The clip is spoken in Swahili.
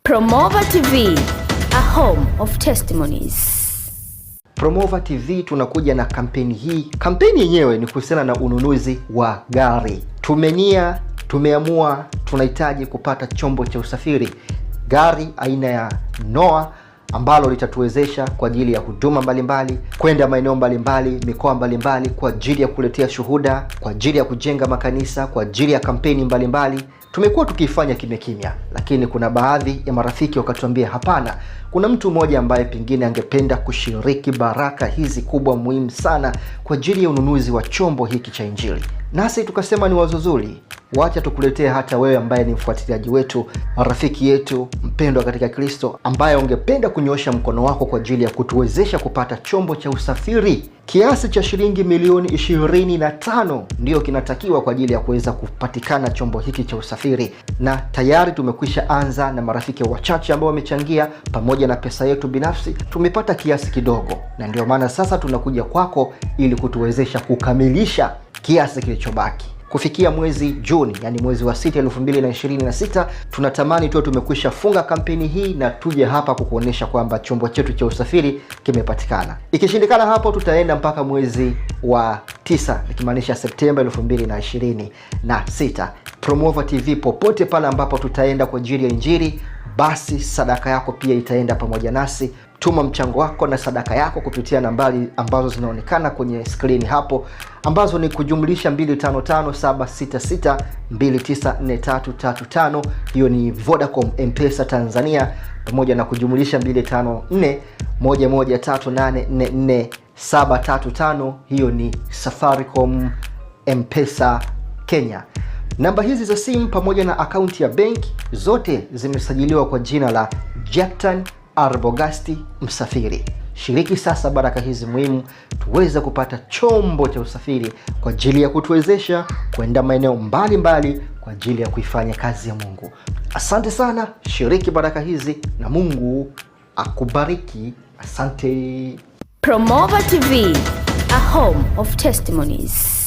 Promova TV, a home of testimonies. Promova TV tunakuja na kampeni hii. Kampeni yenyewe ni kuhusiana na ununuzi wa gari. Tumeamua tunahitaji kupata chombo cha usafiri, gari aina ya Noah ambalo litatuwezesha kwa ajili ya huduma mbalimbali, kwenda maeneo mbalimbali, mikoa mbalimbali, kwa ajili ya kuletea shuhuda, kwa ajili ya kujenga makanisa, kwa ajili ya kampeni mbalimbali. Tumekuwa tukifanya kimya, lakini kuna baadhi ya marafiki wakatuambia hapana, kuna mtu mmoja ambaye pengine angependa kushiriki baraka hizi kubwa muhimu sana kwa ajili ya ununuzi wa chombo hiki cha Injili. Nasi tukasema ni wazo zuri, wacha tukuletee hata wewe ambaye ni mfuatiliaji wetu, rafiki yetu mpendwa katika Kristo, ambaye ungependa kunyosha mkono wako kwa ajili ya kutuwezesha kupata chombo cha usafiri. Kiasi cha shilingi milioni 25 ndio kinatakiwa kwa ajili ya kuweza kupatikana chombo hiki cha usafiri, na tayari tumekwisha anza na marafiki wachache ambao wamechangia. Pamoja na pesa yetu binafsi tumepata kiasi kidogo, na ndio maana sasa tunakuja kwako ili kutuwezesha kukamilisha kiasi kilichobaki. Kufikia mwezi Juni, yani mwezi wa 6 2026, tunatamani tuwe tumekwisha funga kampeni hii na tuje hapa kukuonesha kwamba chombo chetu cha usafiri kimepatikana. Ikishindikana hapo, tutaenda mpaka mwezi wa 9, ikimaanisha Septemba 2026. Promova TV, popote pale ambapo tutaenda kwa ajili ya Injili, basi sadaka yako pia itaenda pamoja nasi. Tuma mchango wako na sadaka yako kupitia nambari ambazo zinaonekana kwenye screen hapo, ambazo ni kujumlisha 255766294335. Hiyo ni Vodacom M-Pesa Tanzania, pamoja na kujumlisha 254113844735. Hiyo ni Safaricom M-Pesa Kenya. Namba hizi za simu pamoja na akaunti ya benki zote zimesajiliwa kwa jina la Jactan Arbogasti Msafiri. Shiriki sasa baraka hizi muhimu tuweze kupata chombo cha usafiri kwa ajili ya kutuwezesha kwenda maeneo mbalimbali kwa ajili ya kuifanya kazi ya Mungu. Asante sana, shiriki baraka hizi na Mungu akubariki. Asante. Promova TV, a home of testimonies.